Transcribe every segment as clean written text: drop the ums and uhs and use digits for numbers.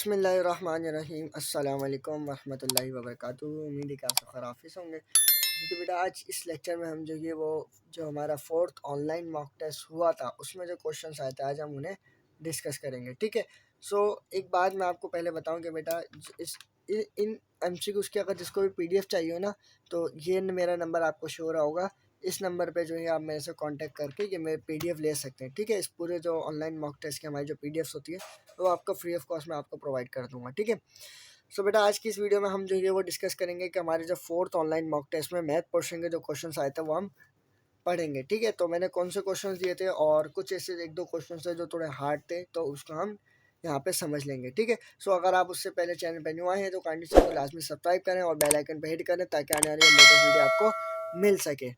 बिस्मिल्लाहिर्रहमानिर्रहीम अस्सलाम वालेकुम वरहमतुल्लाहि वबरकातुहू। उम्मीद है कि आप सब खैर आफिस होंगे। तो बेटा आज इस लेक्चर में हम वो जो हमारा फोर्थ ऑनलाइन मॉक टेस्ट हुआ था उसमें जो क्वेश्चंस आए थे आज हम उन्हें डिस्कस करेंगे। ठीक है। सो एक बात मैं आपको पहले बताऊं कि बेटा इन एमसीक्यूज की अगर जिसको भी पीडीएफ चाहिए हो ना, तो ये मेरा नंबर आपको शो हो रहा होगा। इस नंबर पे जो है आप मेरे से कांटेक्ट करके ये मेरे पीडीएफ ले सकते हैं। ठीक है। इस पूरे जो ऑनलाइन मॉक टेस्ट की हमारी जो पीडीएफ होती है वो आपको फ्री ऑफ कॉस्ट में आपको प्रोवाइड कर दूंगा। ठीक है। सो बेटा आज की इस वीडियो में हम जो है वो डिस्कस करेंगे कि हमारे जो फोर्थ ऑनलाइन मॉक टेस्ट में मैथ पोर्शन के जो क्वेश्चंस आए थे वो हम पढ़ेंगे। ठीक है। तो मैंने कौन से क्वेश्चंस दिए थे और कुछ ऐसे एक दो क्वेश्चंस थे जो थोड़े हार्ड थे, तो उसको हम यहाँ पे समझ लेंगे। ठीक है। सो अगर आप उससे पहले चैनल पर न्यू आए हैं तो काइंडली चैनल को लाजमी सब्सक्राइब करें और बेल आइकन पर हिट करें ताकि आने वाली लेटेस्ट वीडियो आपको मिल सके।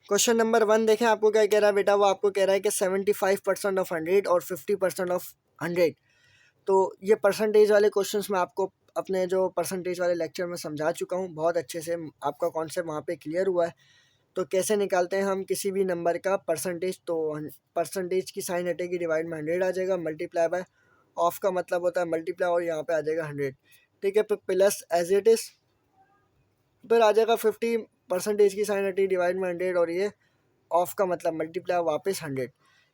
क्वेश्चन नंबर 1 देखें, आपको क्या कह रहा है बेटा। वो आपको कह रहा है कि 75% ऑफ 100 और 50% ऑफ 100। तो ये परसेंटेज वाले क्वेश्चंस मैं आपको अपने जो परसेंटेज वाले लेक्चर में समझा चुका हूँ बहुत अच्छे से। आपका कॉन्सेप्ट वहाँ पे क्लियर हुआ है। तो कैसे निकालते हैं हम किसी भी नंबर का परसेंटेज। तो परसेंटेज की साइन हटेगी, डिवाइड में 100 आ जाएगा, मल्टीप्लाई बाय ऑफ का मतलब होता है मल्टीप्लाई और यहाँ पे आ जाएगा 100। ठीक है। फिर प्लस एज इट इज़, फिर आ जाएगा 50% की साइन हटी, डिवाइड में 100 और ये ऑफ का मतलब मल्टीप्लाई वापस 100।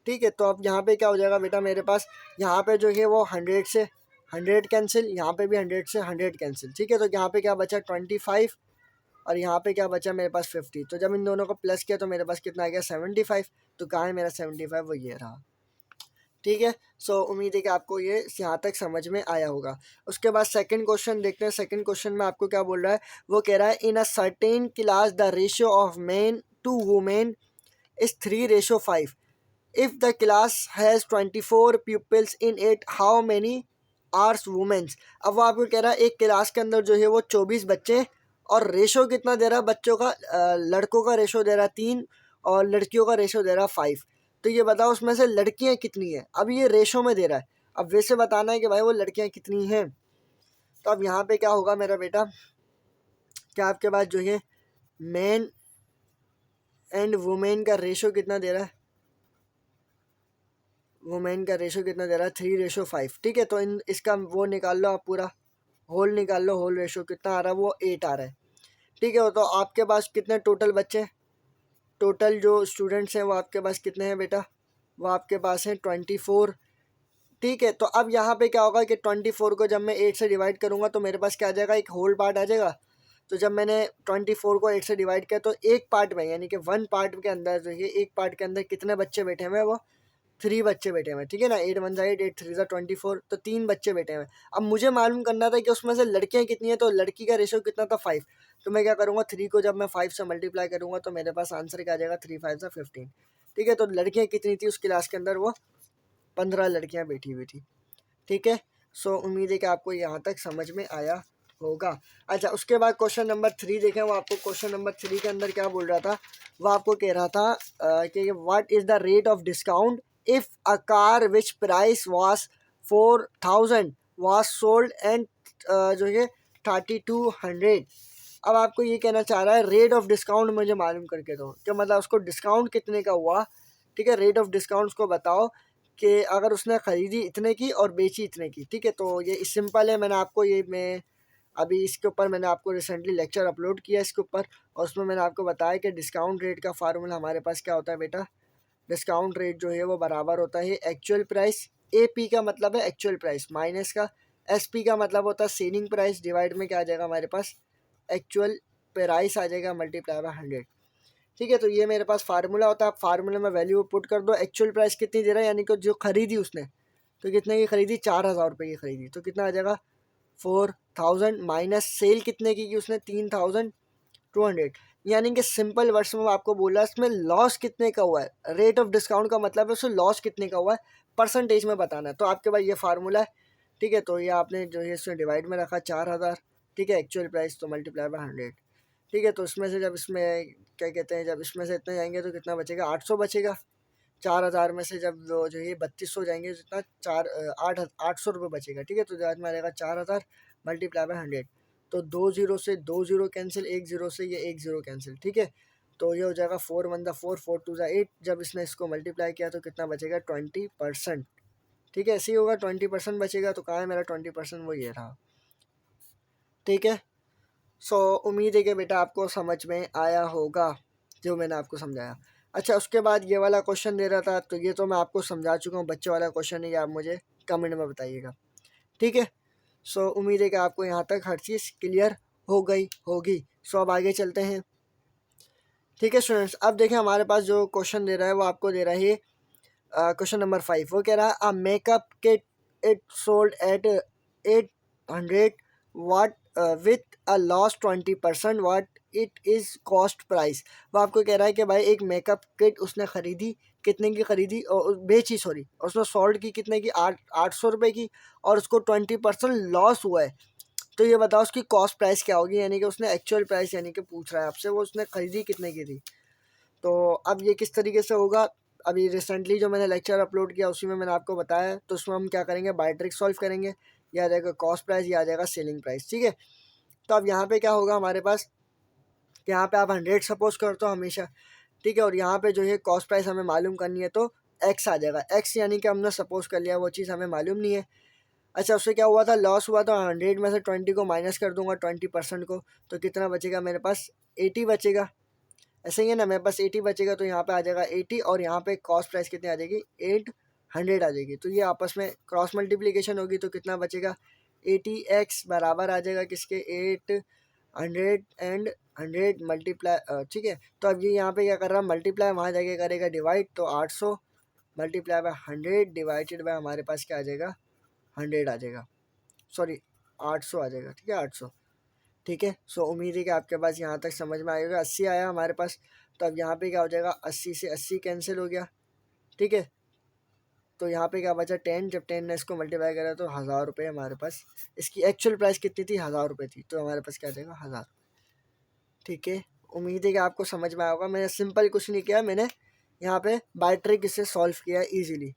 ठीक है। तो अब यहाँ पे क्या हो जाएगा बेटा, मेरे पास यहाँ पे जो है वो 100 से 100 कैंसिल, यहाँ पे भी 100 से 100 कैंसिल। ठीक है। तो यहाँ पे क्या बचा 25 और यहाँ पे क्या बचा मेरे पास 50। तो जब इन दोनों को प्लस किया तो मेरे पास कितना आ गया 75। तो कहाँ है मेरा 75, वो ये रहा। ठीक है। सो उम्मीद है कि आपको ये यहाँ तक समझ में आया होगा। उसके बाद सेकंड क्वेश्चन देखते हैं। सेकंड क्वेश्चन में आपको क्या बोल रहा है, वो कह रहा है in a certain class the ratio of men to women is 3:5. If the class has 24 pupils in it, how many are women? अब वो आपको कह रहा है एक क्लास के अंदर जो है वो 24 बच्चे और रेशो कितना दे रहा है बच्चों का, लड़कों का रेशो दे रहा है 3 और लड़कियों का रेशो दे रहा है 5। तो ये बताओ उसमें से लड़कियां कितनी हैं। अब ये रेशो में दे रहा है, अब वैसे बताना है कि भाई वो लड़कियां कितनी हैं। तो अब यहाँ पे क्या होगा मेरा बेटा, क्या आपके पास जो है मैन एंड वुमेन का रेशो कितना दे रहा है, वुमेन का रेशो कितना दे रहा है 3:5। ठीक है। तो इन इसका वो निकाल लो आप, पूरा होल निकाल लो, होल रेशो कितना आ रहा है, वो 8 आ रहा है। ठीक है। तो आपके पास कितने टोटल बच्चे, टोटल जो स्टूडेंट्स हैं वो आपके पास कितने हैं बेटा, वो आपके पास हैं 24। ठीक है। तो अब यहाँ पे क्या होगा कि 24 को जब मैं 8 से डिवाइड करूँगा तो मेरे पास क्या आ जाएगा, एक होल पार्ट आ जाएगा। तो जब मैंने 24 को 8 से डिवाइड किया तो एक पार्ट में यानी कि 1 पार्ट के अंदर जो है एक पार्ट के अंदर कितने बच्चे बैठे हुए हैं, वो 3 बच्चे बैठे हुए हैं। ठीक है ना। 8 1 जा 8, 8 3 जा 24, तो 3 बच्चे बैठे हुए हैं। अब मुझे मालूम करना था कि उसमें से लड़कियां कितनी है, तो लड़की का रेशो कितना था 5। तो मैं क्या करूँगा, 3 को जब मैं 5 से मल्टीप्लाई करूँगा तो मेरे पास आंसर क्या आ जाएगा 3 5 जा 15। ठीक है। तो लड़कियाँ कितनी थी उस क्लास के अंदर, वो 15 लड़कियाँ बैठी हुई थी। ठीक है। सो उम्मीद है कि आपको यहाँ तक समझ में आया होगा। अच्छा, उसके बाद क्वेश्चन नंबर 3 देखें। वो आपको क्वेश्चन नंबर 3 के अंदर क्या बोल रहा था, वो आपको कह रहा था कि what is the rate of discount if a car which price was 4000 was sold and जो है 3200। अब आपको ये कहना चाह रहा है रेट ऑफ डिस्काउंट मुझे मालूम करके दो, कि मतलब उसको डिस्काउंट कितने का हुआ। ठीक है। रेट ऑफ डिस्काउंट्स को बताओ कि अगर उसने ख़रीदी इतने की और बेची इतने की। ठीक है। तो ये सिंपल है, मैंने आपको मैं अभी इसके ऊपर मैंने आपको रिसेंटली लेक्चर अपलोड किया इसके ऊपर, और उसमें मैंने आपको बताया कि डिस्काउंट रेट का फार्मूला हमारे पास क्या होता है बेटा। डिस्काउंट रेट जो है वो बराबर होता है एक्चुअल प्राइस, ए पी का मतलब है एक्चुअल प्राइस, माइनस का एस पी का मतलब होता है सेलिंग प्राइस, डिवाइड में क्या आ जाएगा हमारे पास एक्चुअल प्राइस आ जाएगा, मल्टीप्लाई बाय 100। ठीक है। तो ये मेरे पास फार्मूला होता है। आप फार्मूले में वैल्यू पुट कर दो, एक्चुअल प्राइस कितनी दे रहा है, यानी कि जो खरीदी उसने, तो कितने की खरीदी 4000 रुपये की खरीदी, तो कितना आ जाएगा 4000 माइनस सेल कितने की उसने 3200। यानी कि सिंपल वर्ड्स में आपको बोला इसमें लॉस कितने का हुआ है। रेट ऑफ डिस्काउंट का मतलब है उसमें लॉस कितने का हुआ है, परसेंटेज में बताना है। तो आपके पास ये फार्मूला है। ठीक है। तो ये आपने जो है इसमें डिवाइड में रखा 4000। ठीक है। एक्चुअल प्राइस तो मल्टीप्लाई बाय 100। ठीक है। तो इसमें से जब इसमें क्या कहते हैं, जब इसमें से इतने जाएंगे तो कितना बचेगा 800 बचेगा। 4000 में से जब वो जो ये 3200 जाएंगे जितना 800 रुपये बचेगा। ठीक है। तो जब में आएगा 4000 मल्टीप्लाई बाय 100। तो 2 जीरो से 2 जीरो कैंसिल, 1 जीरो से ये 1 जीरो कैंसिल। ठीक है। तो ये हो जाएगा 4 1 4 4 2 8। जब इसने इसको मल्टीप्लाई किया तो कितना बचेगा 20%। ठीक है, ऐसे ही होगा, 20% बचेगा। तो कहाँ है मेरा 20%, वो ये रहा। ठीक है, सो उम्मीद है कि बेटा आपको समझ में आया होगा जो मैंने आपको समझाया। अच्छा, उसके बाद ये वाला क्वेश्चन दे रहा था, तो ये तो मैं आपको समझा चुका हूँ, बच्चे वाला क्वेश्चन है, ये आप मुझे कमेंट में बताइएगा। ठीक है, सो उम्मीद है कि आपको यहाँ तक हर चीज़ क्लियर हो गई होगी। सो अब आगे चलते हैं। ठीक है स्टूडेंट्स, अब देखें हमारे पास जो क्वेश्चन दे रहा है वो आपको दे रहा है क्वेश्चन नंबर 5। वो कह रहा है a makeup kit it sold at 800 what with a loss 20%, what it is cost price. वो आपको कह रहा है कि भाई एक मेकअप किट उसने ख़रीदी, कितने की ख़रीदी और बेची, सॉरी, उसने सोल्ड की कितने की, 800 रुपये की, और उसको 20% लॉस हुआ है। तो ये बताओ उसकी कॉस्ट प्राइस क्या होगी, यानी कि उसने एक्चुअल प्राइस यानी कि पूछ रहा है आपसे वो उसने ख़रीदी कितने की थी। तो अब ये किस तरीके से होगा, अभी रिसेंटली जो मैंने लेक्चर अपलोड किया उसी में मैंने आपको बताया। तो उसमें हम क्या करेंगे, बाय ट्रिक सॉल्व करेंगे। ये आ जाएगा कॉस्ट प्राइस, ये आ जाएगा सेलिंग प्राइस। ठीक है, तो अब यहाँ पे क्या होगा हमारे पास, कि यहाँ पे आप 100 सपोज करते हो हमेशा। ठीक है, और यहाँ पे जो है कॉस्ट प्राइस हमें मालूम करनी है, तो एक्स आ जाएगा। एक्स यानी कि हमने सपोज कर लिया, वो चीज़ हमें मालूम नहीं है। अच्छा, उससे क्या हुआ था, लॉस हुआ था, 100 में से 20 को माइनस कर दूंगा, 20% को, तो कितना बचेगा मेरे पास, 80 बचेगा। ऐसे ही है ना, मेरे पास 80 बचेगा, तो यहाँ पे आ जाएगा 80, और यहाँ पे कॉस्ट प्राइस कितनी आ जाएगी, 800 आ जाएगी। तो ये आपस में क्रॉस मल्टीप्लिकेशन होगी, तो कितना बचेगा, 80x बराबर आ जाएगा किसके, 800 एंड 100 मल्टीप्लाई। ठीक है, तो अब ये यहाँ पे क्या कर रहा है, मल्टीप्लाई, वहाँ जाके करेगा डिवाइड, तो 800 मल्टीप्लाई बाय 100 डिवाइडेड बाय हमारे पास क्या आ जाएगा, 100 आ जाएगा, सॉरी 800 आ जाएगा। ठीक है, 800। ठीक है, सो उम्मीद है कि आपके पास यहाँ तक समझ में आएगा। 80 आया हमारे पास, तो अब यहाँ पे क्या हो जाएगा, 80 से 80 कैंसिल हो गया। ठीक है, तो यहाँ पे क्या बचा, 10, जब 10 ने इसको मल्टीप्लाई करा तो 1000 रुपये हमारे पास। इसकी एक्चुअल प्राइस कितनी थी, 1000 रुपये थी, तो हमारे पास क्या आ जाएगा, 1000। ठीक है, उम्मीद है कि आपको समझ में आएगा। मैंने सिंपल कुछ नहीं किया, मैंने यहाँ पे बाय ट्रिक इसे सॉल्व किया ईजीली।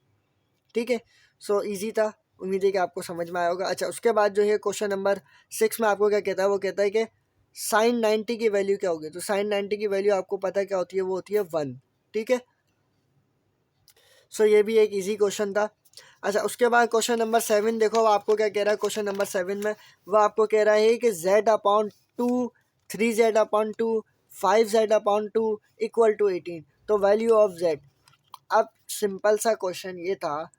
ठीक है, सो इजी था, उम्मीद है कि आपको समझ में आया होगा। अच्छा, उसके बाद जो है क्वेश्चन नंबर 6 में आपको क्या कहता है, वो कहता है कि साइन 90 की वैल्यू क्या होगी। तो साइन 90 की वैल्यू आपको पता है क्या होती है, वो होती है 1। ठीक है, सो ये भी एक इजी क्वेश्चन था। अच्छा, उसके बाद क्वेश्चन नंबर 7 देखो, वो आपको क्या कह रहा है क्वेश्चन नंबर 7 में, वो आपको कह रहा है कि z/2, 3z/2, 5z/2 equal to 18, तो वैल्यू ऑफ z। अब सिंपल सा क्वेश्चन ये था,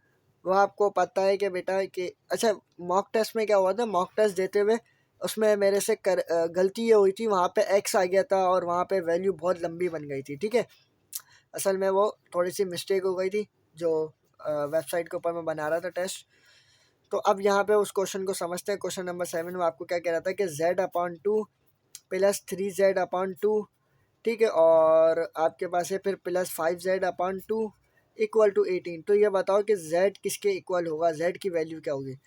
वो आपको पता है कि बेटा कि अच्छा, मॉक टेस्ट में क्या हुआ था, मॉक टेस्ट देते हुए उसमें मेरे से गलती ये हुई थी, वहाँ पे एक्स आ गया था और वहाँ पे वैल्यू बहुत लंबी बन गई थी। ठीक है, असल में वो थोड़ी सी मिस्टेक हो गई थी जो वेबसाइट के ऊपर मैं बना रहा था टेस्ट। तो अब यहाँ पे उस क्वेश्चन को समझते हैं। क्वेश्चन नंबर 7 में आपको क्या कह रहा था कि z/2 प्लस 3z/2, ठीक है, और आपके पास है फिर प्लस 5z/2 इक्वल टू 18। तो ये बताओ कि z किसके इक्वल होगा, z की वैल्यू क्या होगी।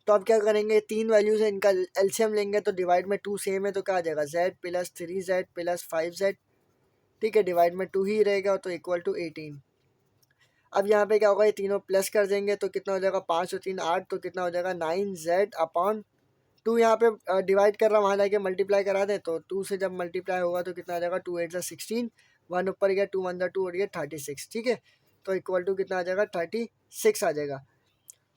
तो अब क्या करेंगे, तीन वैल्यूज है, इनका एलसीएम लेंगे, तो डिवाइड में 2 सेम है, तो क्या आ जाएगा, z plus 3z plus 5z। ठीक है, डिवाइड में 2 ही रहेगा, तो इक्वल टू 18। अब यहाँ पे क्या होगा, ये तीनों प्लस कर देंगे, तो कितना हो जाएगा, 5 और 3 8, तो कितना हो जाएगा, 9z/2। यहाँ पे डिवाइड कर रहा हूँ, वहाँ जाके मल्टीप्लाई करा दें, तो 2 से जब मल्टीप्लाई होगा तो कितना आ जाएगा, 2 8 16, 1 ऊपर गया, 2 1 2 और ये 36। ठीक है, तो इक्वल टू कितना आ जाएगा, 36 आ जाएगा।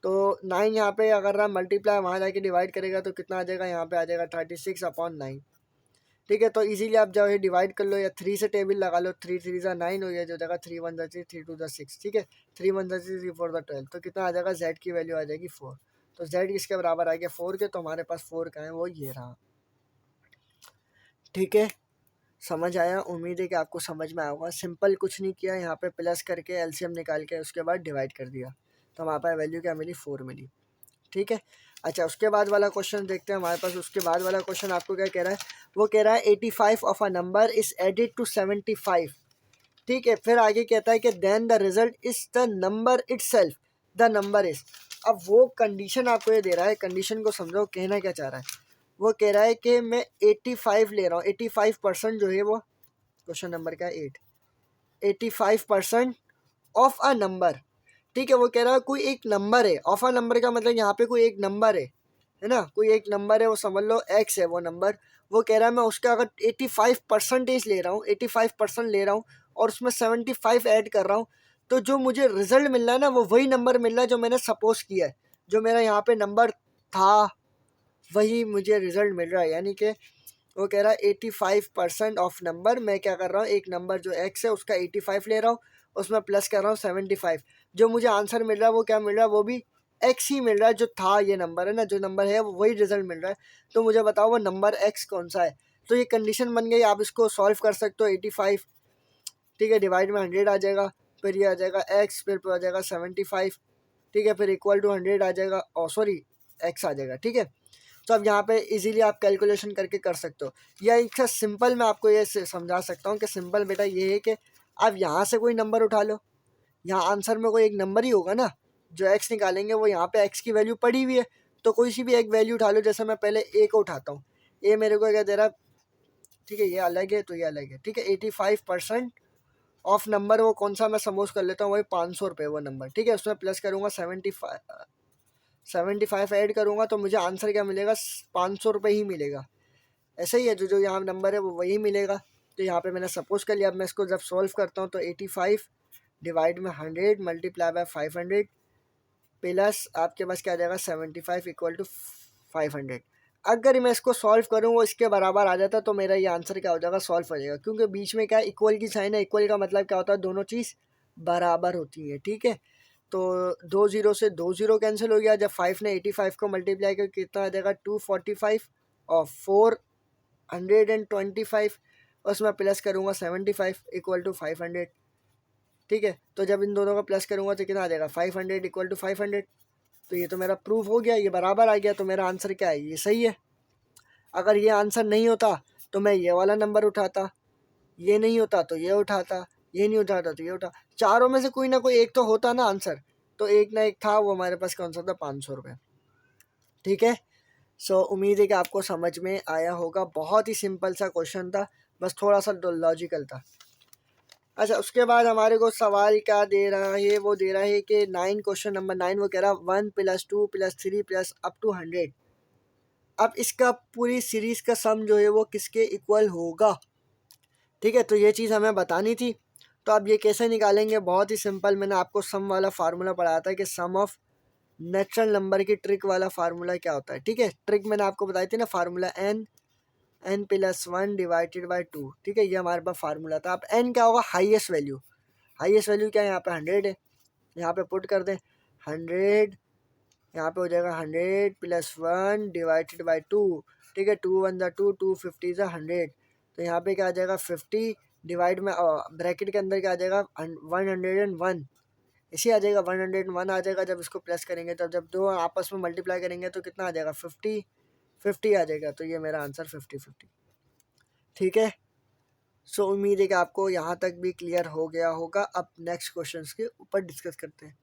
तो 9 यहाँ पे अगर हम मल्टीप्लाई वहाँ जाके डिवाइड करेगा तो कितना आ जाएगा, यहाँ पे आ जाएगा 36/9। ठीक है, तो इजीली आप जो है डिवाइड कर लो, या 3 से टेबल लगा लो, 3 3 जा 9 हो गया, जो जाएगा 3 1 3 3 2 6। ठीक है, 3 1 3 3 4 12, तो कितना आ जाएगा, z की वैल्यू आ जाएगी 4। तो z किसके बराबर आ गया, 4 के, तो हमारे पास 4 का है, वो ये रहा। ठीक है, समझ आया, उम्मीद है कि आपको समझ में आया होगा। सिंपल कुछ नहीं किया, यहाँ पे प्लस करके एलसीएम निकाल के उसके बाद डिवाइड कर दिया, तो हमारे पास वैल्यू क्या मिली, 4 मिली। ठीक है, अच्छा, उसके बाद वाला क्वेश्चन देखते हैं हमारे पास। उसके बाद वाला क्वेश्चन आपको क्या कह रहा है, वो कह रहा है 85 of a number is added to 75। ठीक है, फिर आगे कहता है कि then the result is the number itself, the number is. अब वो कंडीशन आपको ये दे रहा है, कंडीशन को समझो, कहना क्या चाह रहा है। वो कह रहा है कि मैं 85 ले रहा हूँ, 85% जो है वो, क्वेश्चन नंबर का 8, 85% ऑफ अ नंबर। ठीक है, वो कह रहा है कोई एक नंबर है, ऑफ अ नंबर का मतलब यहाँ पे कोई एक नंबर है ना, कोई एक नंबर है, वो समझ लो एक्स है वो नंबर। वो कह रहा है मैं उसका अगर 85% ले रहा हूँ, 85% ले रहा हूँ और उसमें 75 ऐड कर रहा हूँ, तो जो मुझे रिजल्ट मिल रहा है ना वो वही नंबर मिल रहा है जो मैंने सपोज किया है, जो मेरा यहाँ पे नंबर था वही मुझे रिजल्ट मिल रहा है। यानी कि वो कह रहा है 85% ऑफ नंबर, मैं क्या कर रहा हूँ, एक नंबर जो x है उसका 85 ले रहा हूँ, उसमें प्लस कर रहा हूँ 75। जो मुझे आंसर मिल रहा है वो क्या मिल रहा है, वो भी x ही मिल रहा है, जो था ये नंबर है ना, जो नंबर है वो वही रिजल्ट मिल रहा है। तो मुझे बताओ वो नंबर x कौन सा है। तो ये कंडीशन बन गई, आप इसको सॉल्व कर सकते हो। 85 ठीक है, डिवाइड में 100 आ जाएगा, फिर ये आ जाएगा x, फिर आ जाएगा 75 ठीक है, फिर इक्वल टू 100 आ जाएगा, और सॉरी x आ जाएगा। ठीक है, तो अब यहाँ पे इजीली आप कैलकुलेशन करके कर सकते हो। या इसका सिंपल मैं आपको ये समझा सकता हूँ कि सिंपल बेटा ये है कि आप यहाँ से कोई नंबर उठा लो, यहाँ आंसर में कोई एक नंबर ही होगा ना, जो x निकालेंगे वो यहाँ पे x की वैल्यू पड़ी हुई है, तो कोई सी भी एक वैल्यू उठा लो। जैसे मैं पहले a को उठाता हूँ, a मेरे को क्या दे रहा है, ठीक है ये अलग है तो ये अलग है। ठीक है, 85% ऑफ नंबर वो कौन सा मैं समोस कर लेता हूँ, वही 500 रुपये वो नंबर। ठीक है, उसमें प्लस करूँगा 75 ऐड करूँगा तो मुझे आंसर क्या मिलेगा, 500 रुपये ही मिलेगा। ऐसे ही है, जो जो यहाँ नंबर है वो वही मिलेगा। तो यहाँ पे मैंने सपोज कर लिया। अब मैं इसको जब सॉल्व करता हूँ तो 85 डिवाइड में 100 मल्टीप्लाई बाय 500 प्लस आपके पास क्या आ जाएगा 75 इक्वल टू 500। अगर मैं इसको सॉल्व करूँ वो इसके बराबर आ जाता तो मेरा ये आंसर क्या हो जाएगा, सॉल्व हो जाएगा। क्योंकि बीच में क्या इक्वल की साइन है, इक्वल का मतलब क्या होता है, दोनों चीज़ बराबर होती है। ठीक है, तो 2 0 से 2 0 कैंसिल हो गया। जब 5 ने 85 को मल्टीप्लाई कर कितना आ जाएगा 245 और 425, उसमें प्लस करूँगा 75 इक्वल टू 500। ठीक है, तो जब इन दोनों का प्लस करूँगा तो कितना आ जाएगा 500 इक्वल टू 500। तो ये तो मेरा प्रूफ हो गया, ये बराबर आ गया। तो मेरा आंसर क्या है, ये सही है। अगर ये आंसर नहीं होता तो मैं ये वाला नंबर उठाता, ये नहीं होता तो ये उठाता, ये नहीं उठाता तो ये उठा, चारों में से कोई ना कोई एक तो होता ना आंसर। तो एक ना एक था, वो हमारे पास कौन सा था, 500 रुपये। ठीक है, सो उम्मीद है कि आपको समझ में आया होगा। बहुत ही सिंपल सा क्वेश्चन था, बस थोड़ा सा लॉजिकल था। अच्छा, उसके बाद हमारे को सवाल क्या दे रहा है, वो दे रहा है कि 9 क्वेश्चन नंबर 9 वो कह रहा है 1 + 2 + 3 + अप टू 100। अब इसका पूरी सीरीज़ का सम जो है वो किसके इक्वल होगा। ठीक है, तो ये चीज़ हमें बतानी थी। तो अब ये कैसे निकालेंगे, बहुत ही सिंपल। मैंने आपको सम वाला फार्मूला पढ़ाया था कि सम ऑफ नेचुरल नंबर की ट्रिक वाला फार्मूला क्या होता है। ठीक है, ट्रिक मैंने आपको बताई थी ना, फार्मूला n + 1 डिवाइडेड बाई 2। ठीक है, ये हमारे पास फार्मूला था। अब n क्या होगा, हाईएस्ट वैल्यू। हाईएस्ट वैल्यू क्या है, यहाँ पे 100 है, यहाँ पे पुट कर दें 100, यहाँ पे हो जाएगा 100 + 1 डिवाइडेड बाई 2। ठीक है, 2 1 ज़ा 2, 2 50 ज़ा 100। तो यहाँ पे क्या आ जाएगा 50 डिवाइड में ब्रैकेट के अंदर क्या आ जाएगा 101, इसी आ जाएगा 101 आ जाएगा। जब इसको प्लस करेंगे तो जब दो आपस में मल्टीप्लाई करेंगे तो कितना आ जाएगा 50 आ जाएगा। तो ये मेरा आंसर 50। ठीक है, सो उम्मीद है कि आपको यहाँ तक भी क्लियर हो गया होगा। अब नेक्स्ट क्वेश्चन के ऊपर डिस्कस करते हैं।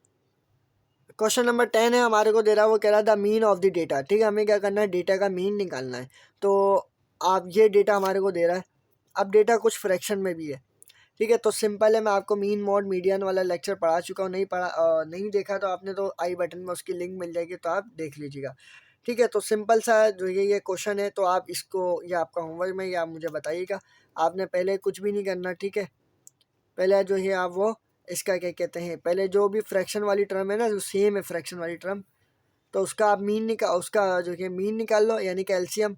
क्वेश्चन नंबर 10 है, हमारे को दे रहा है, वो कह रहा है the mean of the data. ठीक है, हमें क्या करना है, डेटा का मीन निकालना है। तो आप ये डेटा हमारे को दे रहा है। अब डेटा कुछ फ्रैक्शन में भी है। ठीक है, तो सिंपल है, मैं आपको मीन मोड मीडियन वाला लेक्चर पढ़ा चुका हूँ। नहीं देखा तो आपने तो आई बटन में उसकी लिंक मिल जाएगी, तो आप देख लीजिएगा। ठीक है, तो सिंपल सा जो ये क्वेश्चन है, तो आप इसको, ये आपका होमवर्क में, ये आप मुझे बताइएगा। आपने पहले कुछ भी नहीं करना। ठीक है, पहले जो है आप वो इसका क्या कहते हैं, पहले जो भी फ्रैक्शन वाली टर्म है ना, जो सेम है फ्रैक्शन वाली टर्म, तो उसका आप उसका जो है मीन निकाल लो, यानी कि एलसीएम।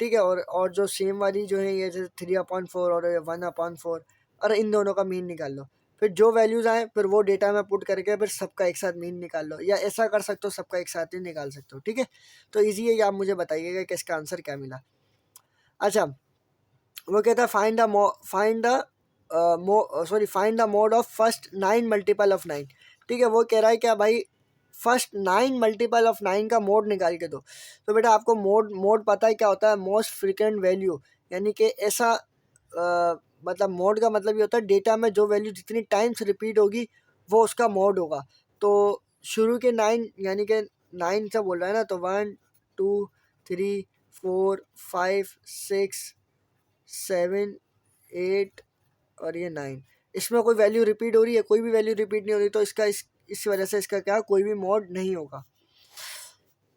ठीक है, और जो सेम वाली जो है ये जैसे 3/4 और 1/4, और इन दोनों का मीन निकाल लो। फिर जो वैल्यूज़ आए फिर वो डेटा में पुट करके फिर सबका एक साथ मीन निकाल लो, या ऐसा कर सकते हो सबका एक साथ ही निकाल सकते हो। ठीक है, तो ईजी है, ये आप मुझे बताइएगा कि इसका आंसर क्या मिला। अच्छा, वो कहता है find the mode of first 9 multiple of 9। ठीक है, वो कह रहा है क्या भाई, फर्स्ट 9 मल्टीपल ऑफ 9 का मोड निकाल के दो। तो बेटा आपको मोड पता है क्या होता है, मोस्ट फ्रीक्वेंट वैल्यू। यानी कि ऐसा मतलब मोड का मतलब ये होता है डेटा में जो वैल्यू जितनी टाइम्स रिपीट होगी वो उसका मोड होगा। तो शुरू के 9 यानी कि 9 से बोल रहा है ना, तो 1 2 3 4 5 6 7 8 और ये 9, इसमें कोई वैल्यू रिपीट हो रही है, कोई भी वैल्यू रिपीट नहीं हो रही, तो इसका इस वजह से इसका क्या कोई भी मोड नहीं होगा।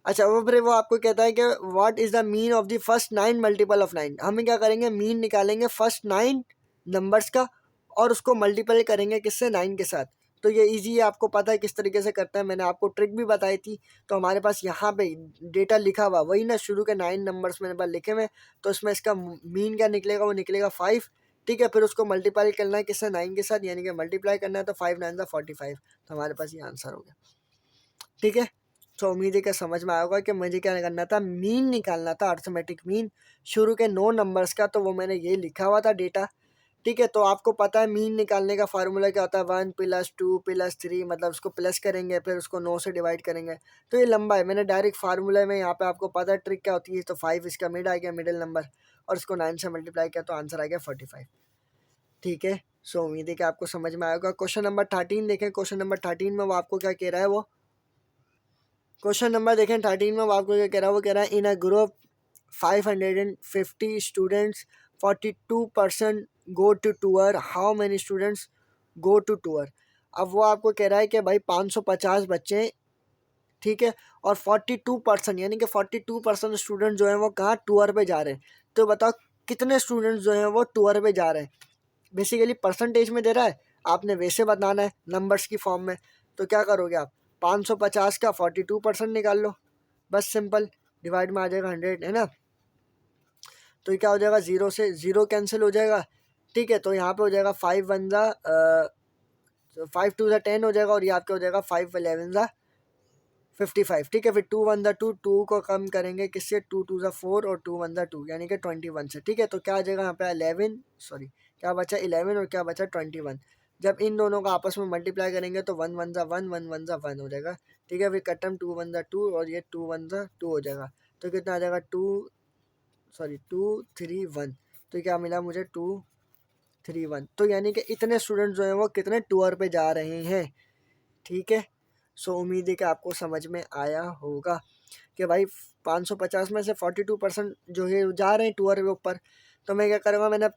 अच्छा, वो फिर वो आपको कहता है कि what is the mean of the first 9 multiple of 9। हमें क्या करेंगे, मीन निकालेंगे फर्स्ट 9 नंबर्स का और उसको मल्टीपल करेंगे किससे, 9 के साथ। तो ये इजी है, आपको पता है किस तरीके से करते हैं, मैंने आपको ट्रिक भी बताई थी। तो हमारे पास यहाँ पे डेटा लिखा हुआ वही ना, शुरू के 9 नंबर्स मेरे पास लिखे हुए। तो इसमें इसका मीन क्या निकलेगा, वो निकलेगा 5, ठीक है। फिर उसको मल्टीप्लाई करना है किससे, 9 के साथ, यानी कि मल्टीप्लाई करना है तो 5 9 45। तो हमारे पास ये आंसर हो गया, ठीक है। तो उम्मीद है कि समझ में आया होगा कि मुझे क्या करना था, मीन निकालना था, अर्थमेटिक मीन शुरू के 9 नंबर्स का। तो वो मैंने ये लिखा हुआ था डेटा, ठीक है। तो आपको पता है मीन निकालने का फार्मूला क्या होता है, 1 + 2 + 3, मतलब उसको प्लस करेंगे फिर उसको 9 से डिवाइड करेंगे। तो ये लंबा है, मैंने डायरेक्ट फार्मूला में यहाँ पे आपको पता है ट्रिक क्या होती है। तो 5 इसका मिड आ गया, मिडिल नंबर, और इसको 9 से मल्टीप्लाई किया तो आंसर आ गया 45, ठीक है। सो उम्मीद है कि आपको समझ में आएगा। क्वेश्चन नंबर 13 देखें, क्वेश्चन नंबर 13 में वो आपको क्या कह रहा है, वो क्वेश्चन नंबर देखें 13 में वो आपको क्या कह रहा है, वो कह रहा है in a group 550 students 42% go to tour, how many students go to tour. अब वो आपको कह रहा है कि भाई 550 बच्चे हैं, ठीक है, और 42% यानी कि 42% स्टूडेंट जो हैं वो कहाँ टूर पे जा रहे हैं। तो बताओ कितने स्टूडेंट्स जो हैं वो टूर पे जा रहे हैं। बेसिकली परसेंटेज में दे रहा है, आपने वैसे बताना है नंबर्स की फॉर्म में। तो क्या करोगे आप, 550 का 42% निकाल लो, बस सिंपल, डिवाइड में आ जाएगा 100, है ना। तो ये क्या हो जाएगा, 0 से 0 कैंसिल हो जाएगा, ठीक है। तो यहाँ पे हो जाएगा 5 1 ज़ा 5 2 ज़ा 10 हो जाएगा, और ये आपके हो जाएगा 5 11 ज़ा 55, ठीक है। फिर 2 1 ज़ा 2, 2 को कम करेंगे किससे, 2 2 ज़ा 4 और 2 1 ज़ा 2, यानी कि 21 से, ठीक है। तो क्या आ जाएगा यहाँ पे 11, सॉरी क्या बचा 11 और क्या बचा 21। जब इन दोनों को आपस में मल्टीप्लाई करेंगे तो 1 1 ज़ा 1, 1 1 ज़ा 1 हो जाएगा, ठीक है। फिर कटम 2 1 ज़ा 2 और ये 2 1 ज़ा 2 हो जाएगा। तो कितना आ जाएगा 2 3 1। तो क्या मिला मुझे 2 3 1। तो यानी कि इतने स्टूडेंट जो हैं वो कितने टूर पे जा रहे हैं, ठीक है। सो उम्मीद है कि आपको समझ में आया होगा कि भाई 550 में से 42% जो है जा रहे हैं टूर के ऊपर। तो मैं क्या करूँगा, मैंने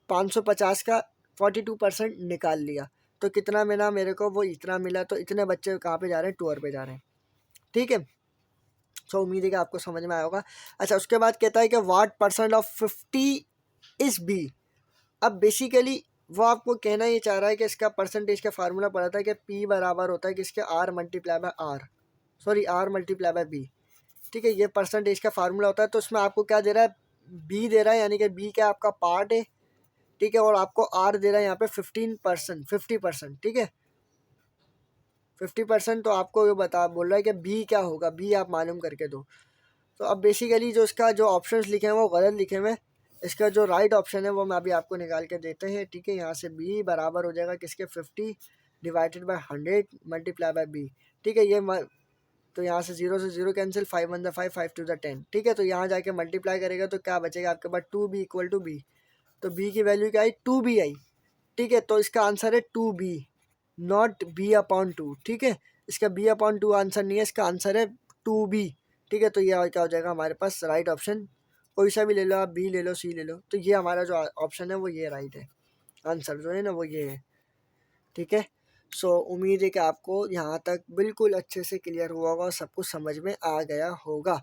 550 का 42% निकाल लिया, तो कितना मिला मेरे को, वो इतना मिला। तो इतने बच्चे कहाँ पे जा रहे हैं, टूर पे जा रहे हैं, ठीक है। सो उम्मीद है कि आपको समझ में आया होगा। अच्छा, उसके बाद कहता है कि व्हाट % ऑफ 50 इज बी। अब बेसिकली वो आपको कहना ये चाह रहा है कि इसका परसेंटेज का फार्मूला पड़ा था कि पी बराबर होता है किसके, r multiply by r, sorry r multiply by b, ठीक है। ये परसेंटेज का फार्मूला होता है। तो उसमें आपको क्या दे रहा है, बी दे रहा है, यानी कि बी क्या आपका पार्ट है, ठीक है। और आपको आर दे रहा है यहाँ पे 15%, 50%, ठीक है, 50%। तो आपको ये बता बोल रहा है कि बी क्या होगा, बी आप मालूम करके दो। तो अब बेसिकली जो इसका जो ऑप्शंस लिखे हैं वो गलत लिखे हुए हैं। इसका जो राइट ऑप्शन है वो मैं अभी आपको निकाल के देते हैं, ठीक है। यहाँ से बी बराबर हो जाएगा किसके, 50 divided by 100 multiply by b, ठीक है। तो यहाँ से 0 से 0 कैंसिल, 5 1 5, 5 2 10, ठीक है। तो यहाँ जाके मल्टीप्लाई करेगा तो क्या बचेगा आपके पास, 2b इक्वल टू बी। तो बी की वैल्यू क्या आई, 2b आई, ठीक है। तो इसका आंसर है 2b, नॉट b/2, ठीक है। इसका b/2 आंसर नहीं है, इसका आंसर है 2b, ठीक है। तो ये क्या हो जाएगा हमारे पास राइट ऑप्शन, कोई सा भी ले लो आप, बी ले लो, सी ले लो। तो ये हमारा जो ऑप्शन है वो ये राइट है, आंसर जो है ना वो ये है, ठीक है। सो उम्मीद है कि आपको यहाँ तक बिल्कुल अच्छे से क्लियर हुआ होगा और सब कुछ समझ में आ गया होगा,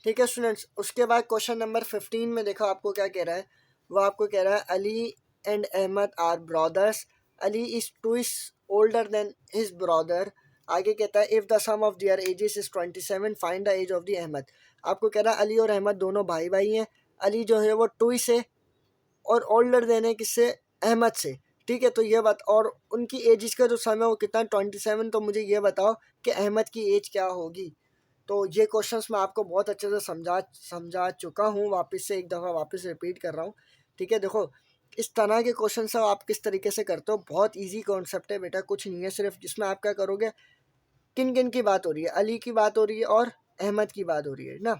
ठीक है स्टूडेंट्स। उसके बाद क्वेश्चन नंबर 15 में देखो आपको क्या कह रहा है, वो आपको कह रहा है Ali and Ahmad are brothers, Ali is 2 years older than his brother. आगे कहता है if the sum of their ages is 27 find the age of the Ahmad. आपको कह रहा है अली और अहमद दोनों भाई भाई हैं, अली जो है वो 2 से और ओल्डर देन है किससे, अहमद से, ठीक है। तो ये बात, और उनकी एज का जो सम है वो कितना 27। तो मुझे ये बताओ कि अहमद की एज क्या होगी। तो ये क्वेश्चंस मैं आपको बहुत अच्छे से समझा चुका हूँ, वापस से एक दफ़ा वापस रिपीट कर रहा हूँ, ठीक है। देखो इस तरह के क्वेश्चन सब आप किस तरीके से करते हो, बहुत इजी कॉन्सेप्ट है बेटा, कुछ नहीं है। सिर्फ जिसमें आप क्या करोगे, किन किन की बात हो रही है, अली की बात हो रही है और अहमद की बात हो रही है ना।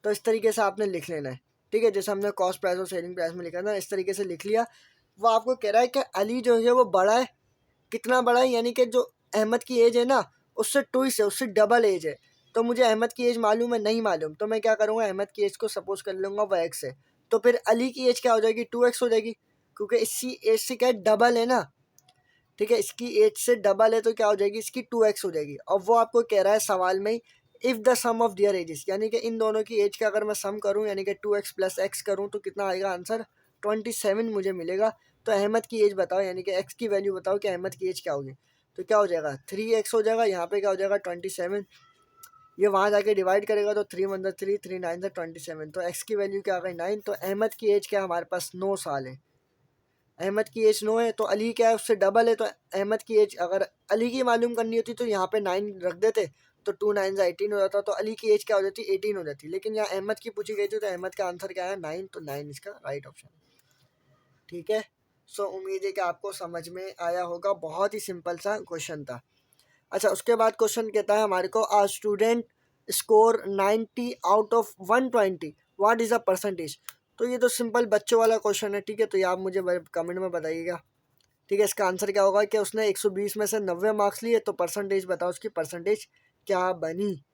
तो इस तरीके से आपने लिख लेना है, ठीक है। जैसे हमने कॉस्ट प्राइस और सेलिंग प्राइस में लिखा ना, इस तरीके से लिख लिया। वो आपको कह रहा है कि अली जो है वो बड़ा है, कितना बड़ा है, यानी कि जो अहमद की एज है ना उससे 2 है, उससे डबल एज है। तो मुझे अहमद की एज मालूम है, नहीं मालूम, तो मैं क्या करूँगा, अहमद की एज को सपोज कर लूँगा वो x है। तो फिर अली की एज क्या हो जाएगी, 2x हो जाएगी, क्योंकि इसकी एज से क्या है, डबल है ना, ठीक है। इसकी एज से डबल है तो क्या हो जाएगी, इसकी 2x हो जाएगी। और वो आपको कह रहा है सवाल में if the sum of their ages, यानी कि इन दोनों की एज का अगर मैं सम करूँ, यानी कि 2x + x करूँ तो कितना आएगा आंसर, 27 मुझे मिलेगा। तो अहमद की एज बताओ, यानी कि एक्स की वैल्यू बताओ कि अहमद की एज क्या होगी। तो क्या हो जाएगा 3x हो जाएगा, यहाँ पे क्या हो जाएगा 27, ये वहाँ जाके डिवाइड करेगा तो 3 × 3 3 9 27, तो एक्स की वैल्यू क्या आ गई 9। तो अहमद की एज क्या हमारे पास 9 साल है। अहमद की एज 9 है, तो अली क्या है उससे डबल है, तो अहमद की एज अगर अली की मालूम करनी होती तो यहाँ पे 9 रख देते, तो 2 9 18 हो जाता, तो अली की एज क्या हो जाती 18 हो जाती। लेकिन यहाँ अहमद की पूछी गई थी तो अहमद का आंसर क्या है 9, तो 9 इसका राइट ऑप्शन। ठीक है, सो उम्मीद है कि आपको समझ में आया होगा, बहुत ही सिंपल सा क्वेश्चन था। अच्छा, उसके बाद क्वेश्चन कहता है हमारे को a student score 90 out of 120, what is a percentage. तो ये तो सिंपल बच्चों वाला क्वेश्चन है। ठीक है, तो ये आप मुझे कमेंट में बताइएगा। ठीक है, इसका आंसर क्या होगा कि उसने 120 में से 90 मार्क्स लिए, तो परसेंटेज बताओ उसकी परसेंटेज क्या बनी।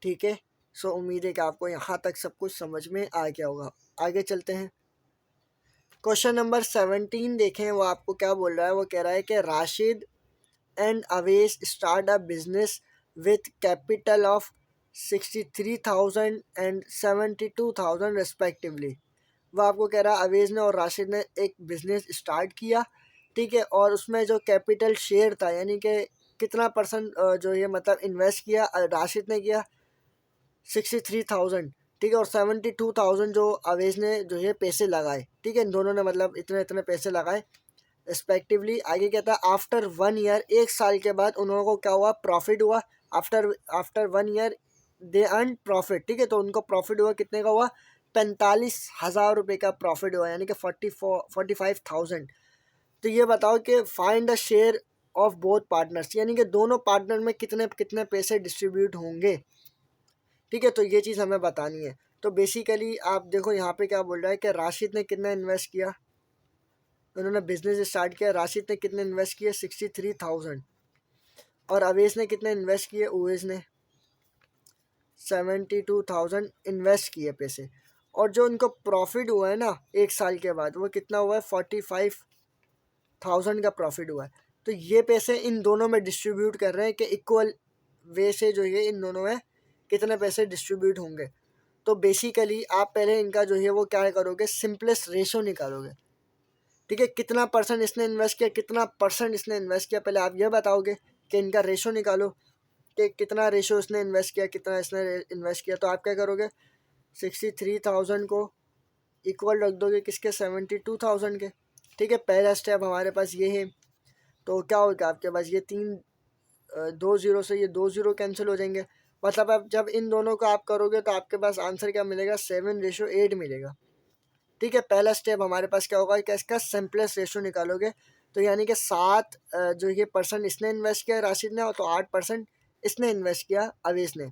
ठीक है, सो उम्मीद है कि आपको यहाँ तक सब कुछ समझ में आ गया होगा। आगे चलते हैं, क्वेश्चन नंबर 17 देखें, वो आपको क्या बोल रहा है। वो कह रहा है कि Rashid and Avesh start a business with capital of 63,000 and 72,000 respectively. वो आपको कह रहा है अवेज ने और राशिद ने एक बिजनेस स्टार्ट किया। ठीक है, और उसमें जो कैपिटल शेयर था, यानी कि कितना परसेंट जो ये मतलब इन्वेस्ट किया राशिद ने किया 63,000। ठीक है, और 72,000 जो अवेज ने जो है पैसे लगाए। ठीक है, इन दोनों ने मतलब इतने इतने पैसे लगाए रिस्पेक्टिवली। आगे कहता है आफ्टर 1 ईयर, 1 साल के बाद उन लोगों को क्या हुआ, प्रॉफिट हुआ। After after 1 year they earn profit. ठीक है, तो उनको प्रॉफिट हुआ, कितने का हुआ 45,000 रुपये का प्रॉफिट हुआ, यानी कि 45,000। तो ये बताओ कि find the share of both partners, यानी कि दोनों पार्टनर में कितने कितने पैसे डिस्ट्रीब्यूट होंगे। ठीक है, तो ये चीज़ हमें बतानी है। तो बेसिकली आप देखो यहाँ पे क्या बोल रहा है कि राशिद ने कितना इन्वेस्ट किया, उन्होंने बिजनेस स्टार्ट किया, राशिद ने कितने इन्वेस्ट किए 63,000, और अवेश ने कितने इन्वेस्ट किए, उवेश ने 72,000 इन्वेस्ट किए पैसे। और जो उनको प्रॉफिट हुआ है ना 1 साल के बाद, वो कितना हुआ है 45,000 का प्रॉफिट हुआ है। तो ये पैसे इन दोनों में डिस्ट्रीब्यूट कर रहे हैं कि इक्वल वे से जो है इन दोनों में कितने पैसे डिस्ट्रीब्यूट होंगे। तो बेसिकली आप पहले इनका जो है वो क्या करोगे, सिंपलेस्ट रेशो निकालोगे। ठीक है, कितना परसेंट इसने इन्वेस्ट किया, कितना परसेंट इसने इन्वेस्ट किया, पहले आप ये बताओगे कि इनका रेशो निकालो कि कितना रेशो इसने इन्वेस्ट किया, कितना इसने इन्वेस्ट किया। तो आप क्या करोगे 63,000 को इक्वल रख दोगे किसके 72,000 के। ठीक है, पहला स्टेप हमारे पास ये है। तो क्या होगा आपके पास ये 2 0 से ये 2 0 कैंसिल हो जाएंगे। मतलब अब जब इन दोनों को आप करोगे तो आपके पास आंसर क्या मिलेगा 7:8 मिलेगा। ठीक है, पहला स्टेप हमारे पास क्या होगा कि इसका सिंपलेस्ट रेशो निकालोगे। तो यानी कि 7 जो ये परसेंट इसने इन्वेस्ट किया राशिद ने, और तो 8% इसने इन्वेस्ट किया अवेश ने।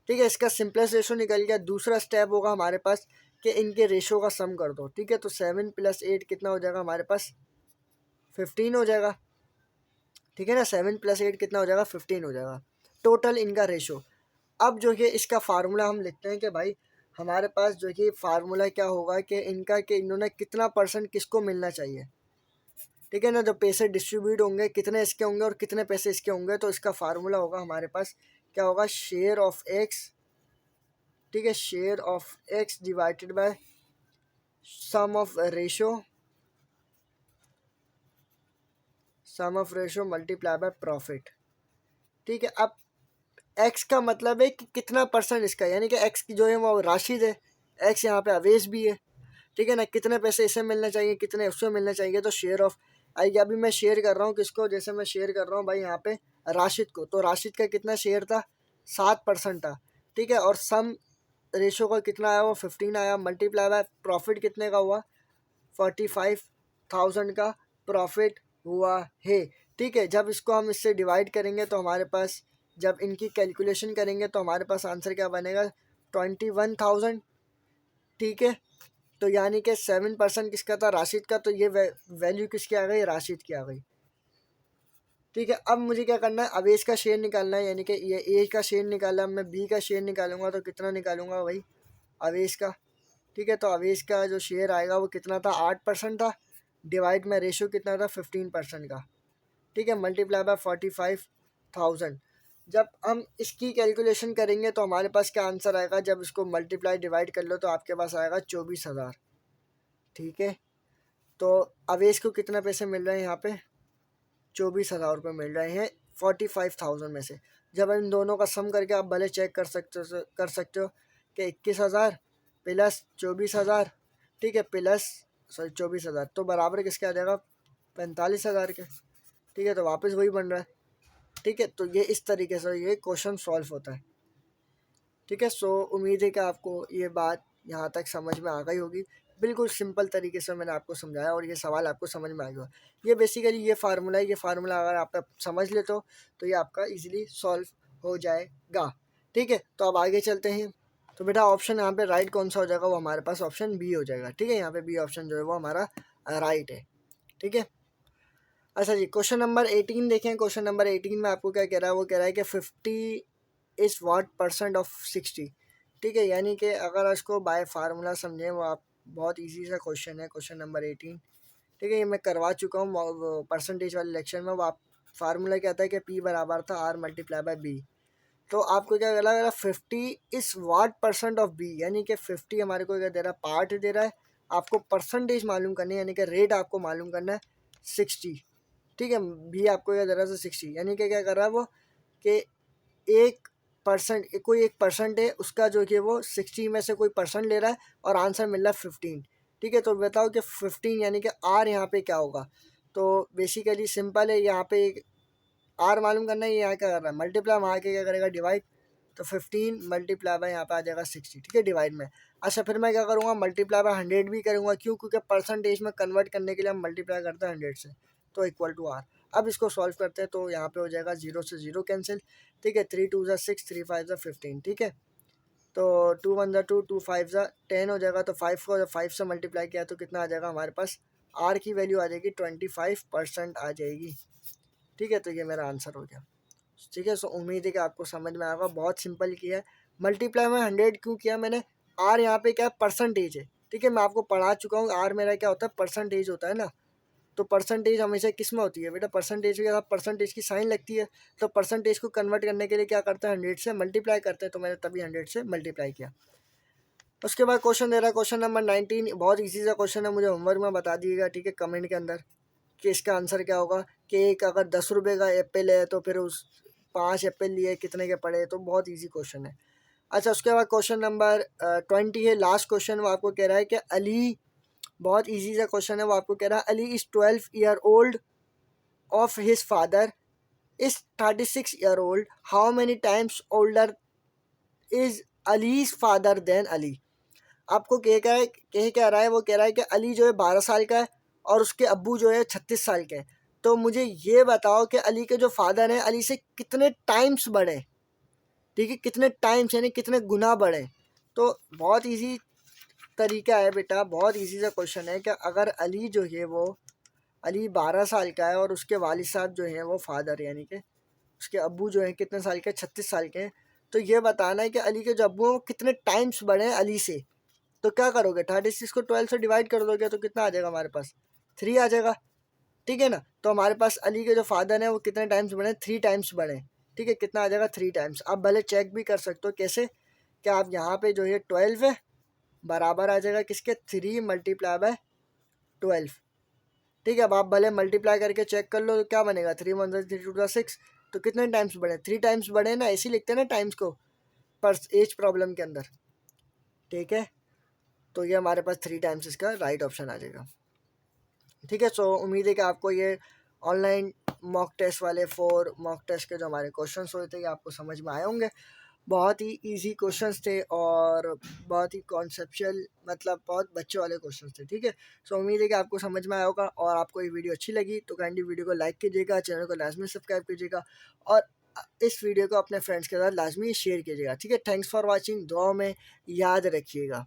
ठीक है, इसका सिंपलेस्ट रेशो निकल गया। दूसरा स्टेप होगा हमारे पास कि इनके रेशो का सम कर दो। ठीक है, तो 7 + 8 कितना हो जाएगा हमारे पास 15 हो जाएगा। ठीक है ना, 7 + 8 कितना हो जाएगा 15 हो जाएगा टोटल इनका रेशो। अब जो है इसका फार्मूला हम लिखते हैं कि भाई हमारे पास जो कि फार्मूला क्या होगा कि इनका कि इन्होंने कितना परसेंट किसको मिलना चाहिए। ठीक है ना, जो पैसे डिस्ट्रीब्यूट होंगे कितने इसके होंगे और कितने पैसे इसके होंगे। तो इसका फार्मूला होगा हमारे पास क्या होगा, शेयर ऑफ एक्स। ठीक है, share of x divided by sum of ratio, sum of ratio multiply by profit. ठीक है, अब एक्स का मतलब है कि कितना परसेंट इसका, यानी कि एक्स की जो है वो राशिद है, एक्स यहाँ पे अवेश भी है। ठीक है ना, कितने पैसे इसे मिलने चाहिए, कितने उससे मिलने चाहिए। तो शेयर ऑफ आइए, अभी मैं शेयर कर रहा हूँ किसको, जैसे मैं शेयर कर रहा हूँ भाई यहाँ पे राशिद को, तो राशिद का कितना शेयर था 7% था। ठीक है, और सम रेशो का कितना आया वो 15 आया, मल्टीप्लाई बाय प्रॉफिट कितने का हुआ 45,000 का प्रॉफिट हुआ है। ठीक है, जब इसको हम इससे डिवाइड करेंगे तो हमारे पास, जब इनकी कैलकुलेशन करेंगे तो हमारे पास आंसर क्या बनेगा 21,000। ठीक है, तो यानी कि 7% किसका था राशिद का, तो ये वैल्यू किसकी आ गई राशिद की आ गई। ठीक है, अब मुझे क्या करना है, अवेश का शेयर निकालना है, यानी कि ये ए का शेयर निकाला, मैं बी का शेयर निकालूंगा तो कितना निकालूंगा भाई अवेश का। ठीक है, तो अवेश का जो शेयर आएगा वो कितना था 8% था, डिवाइड में रेशो कितना था 15% का। ठीक है, मल्टीप्लाई बाय 45,000। जब हम इसकी कैलकुलेशन करेंगे तो हमारे पास क्या आंसर आएगा, जब इसको मल्टीप्लाई डिवाइड कर लो तो आपके पास आएगा 24,000। ठीक है, तो अवेश को कितना पैसे मिल रहे हैं यहाँ पे, 24,000 रुपये मिल रहे हैं 45,000 में से। जब इन दोनों का सम करके आप भले चेक कर सकते हो कि 21,000 प्लस 24,000, ठीक है, प्लस 24,000 तो बराबर किसके आ जाएगा, 45,000 के, ठीक है। तो वापस वही बन रहा है, ठीक है। तो ये इस तरीके से ये क्वेश्चन सॉल्व होता है, ठीक है। सो उम्मीद है कि आपको ये बात यहाँ तक समझ में आ गई होगी। बिल्कुल सिंपल तरीके से मैंने आपको समझाया और ये सवाल आपको समझ में आ गया। ये बेसिकली ये फार्मूला है, ये फार्मूला अगर आप समझ लेते हो तो ये आपका इजीली सॉल्व हो जाएगा, ठीक है। तो अब आगे चलते हैं। तो बेटा ऑप्शन यहाँ पे राइट कौन सा हो जाएगा, वो हमारे पास ऑप्शन बी हो जाएगा, ठीक है। यहाँ पे बी ऑप्शन जो है वो हमारा राइट है, ठीक है। अच्छा जी, क्वेश्चन नंबर 18 देखें। क्वेश्चन नंबर 18 में आपको क्या कह रहा है, वो कह रहा है कि 50 इज़ व्हाट परसेंट ऑफ 60, ठीक है। यानी कि अगर इसको बाय फार्मूला समझें, वो आप बहुत इजी सा क्वेश्चन है, क्वेश्चन नंबर 18, ठीक है। ये मैं करवा चुका हूँ परसेंटेज वाले लेक्चर में। वो आप फार्मूला क्या आता है कि P बराबर था R मल्टीप्लाई बाय B। तो आपको क्या लगा, 50 is what percent of B, यानी कि 50 हमारे को क्या दे रहा है, पार्ट दे रहा है। आपको परसेंटेज मालूम करनी है, यानी कि रेट आपको मालूम करना है 60, ठीक है। बी आपको क्या दे रहा है 60, यानी कि क्या कर रहा है वो कि 1% कोई 1% है उसका जो कि वो 60 में से कोई परसेंट ले रहा है और आंसर मिल रहा है 15, ठीक है। तो बताओ कि 15 यानी कि आर यहाँ पे क्या होगा। तो बेसिकली सिंपल है, यहाँ पे आर मालूम करना है, यहाँ क्या कर रहा है मल्टीप्लाई, वहाँ के क्या करेगा डिवाइड। तो 15 मल्टीप्लाई बाय यहाँ पे आ जाएगा 60, ठीक है, डिवाइड में। अच्छा फिर मैं क्या करूँगा, मल्टीप्लाई बाय 100 भी करूँगा, क्यों, क्योंकि परसेंटेज में कन्वर्ट करने के लिए हम मल्टीप्लाई करते हैं 100 से, तो इक्वल टू आर। अब इसको सॉल्व करते हैं, तो यहाँ पे हो जाएगा 0 से 0 कैंसिल, ठीक है। 3 2 6, 3 5 15, ठीक है। तो 2 1 2, 2 5 10 हो जाएगा। तो 5 को 5 से मल्टीप्लाई किया तो कितना आ जाएगा हमारे पास, आर की वैल्यू आ जाएगी 25% आ जाएगी, ठीक है। तो ये मेरा आंसर हो गया, ठीक है। सो उम्मीद है कि आपको समझ में आएगा। बहुत सिंपल किया है। मल्टीप्लाई में 100 क्यों किया मैंने, आर यहाँ पे क्या है, परसेंटेज है, ठीक है। मैं आपको पढ़ा चुका हूँ, आर मेरा क्या होता है, परसेंटेज होता है ना। तो परसेंटेज हमेशा किस में होती है बेटा, परसेंटेज के साथ परसेंटेज की साइन लगती है। तो परसेंटेज को कन्वर्ट करने के लिए क्या करते हैं, 100 से मल्टीप्लाई करते हैं। तो मैंने तभी 100 से मल्टीप्लाई किया। उसके बाद क्वेश्चन दे रहा है, क्वेश्चन नंबर 19, बहुत ईजी सा क्वेश्चन है, मुझे होमवर्क में बता दीजिएगा, ठीक है, कमेंट के अंदर, कि इसका आंसर क्या होगा। कि एक अगर 10 रुपये का एप्पल है तो फिर उस 5 एप्पल लिए कितने के पड़े। तो बहुत ईजी क्वेश्चन है। अच्छा उसके बाद क्वेश्चन नंबर 20 है, लास्ट क्वेश्चन। वो आपको कह रहा है कि अली, बहुत ईजी सा क्वेश्चन है, वो आपको कह रहा है Ali is 12 year old of his father is 36 year old, how many times older is Ali's father than Ali. आपको कह रहा है, वो कह रहा है कि अली जो है 12 साल का है और उसके अब्बू जो है 36 साल के हैं। तो मुझे ये बताओ कि अली के जो फादर हैं अली से कितने टाइम्स बड़े, ठीक है, कितने टाइम्स यानी कितने गुना बड़े। तो बहुत इजी तरीका है बेटा, बहुत इजी सा क्वेश्चन है कि अगर अली जो है वो अली 12 साल का है और उसके वालिद साहब जो हैं वो फादर यानी कि उसके अब्बू जो हैं कितने साल के, 36 साल के हैं। तो ये बताना है कि अली के जो अब्बू हैं वो कितने टाइम्स बड़े हैं अली से। तो क्या करोगे, 36 को 12 से डिवाइड कर दोगे तो कितना आ जाएगा हमारे पास, 3 आ जाएगा, ठीक है ना। तो हमारे पास अली के जो फादर हैं वो कितने टाइम्स बने, 3 टाइम्स बने, ठीक है। कितना आ जाएगा, 3 टाइम्स। आप भले चेक भी कर सकते हो, कैसे, कि आप यहाँ पे जो है 12 है बराबर आ जाएगा किसके, 3 मल्टीप्लाई बाय 12, ठीक है। अब आप भले मल्टीप्लाई करके चेक कर लो तो क्या बनेगा, 3 1 3 2 6। तो कितने टाइम्स बढ़े, 3 टाइम्स बढ़े ना, ऐसे लिखते हैं ना टाइम्स को पर एज प्रॉब्लम के अंदर, ठीक है। तो ये हमारे पास 3 टाइम्स इसका राइट ऑप्शन आ जाएगा, ठीक है। सो उम्मीद है कि आपको ये ऑनलाइन मॉक टेस्ट वाले 4 मॉक टेस्ट के जो हमारे क्वेश्चंस हुए थे ये आपको समझ में आए होंगे। बहुत ही इजी क्वेश्चंस थे और बहुत ही कॉन्सेप्चुअल, मतलब बहुत बच्चे वाले क्वेश्चंस थे, ठीक है। सो उम्मीद है कि आपको समझ में आया होगा। और आपको ये वीडियो अच्छी लगी तो काइंडली वीडियो को लाइक कीजिएगा, चैनल को लाजमी सब्सक्राइब कीजिएगा और इस वीडियो को अपने फ्रेंड्स के साथ लाजमी शेयर कीजिएगा, ठीक है। थैंक्स फॉर वॉचिंग, दुआ में याद रखिएगा।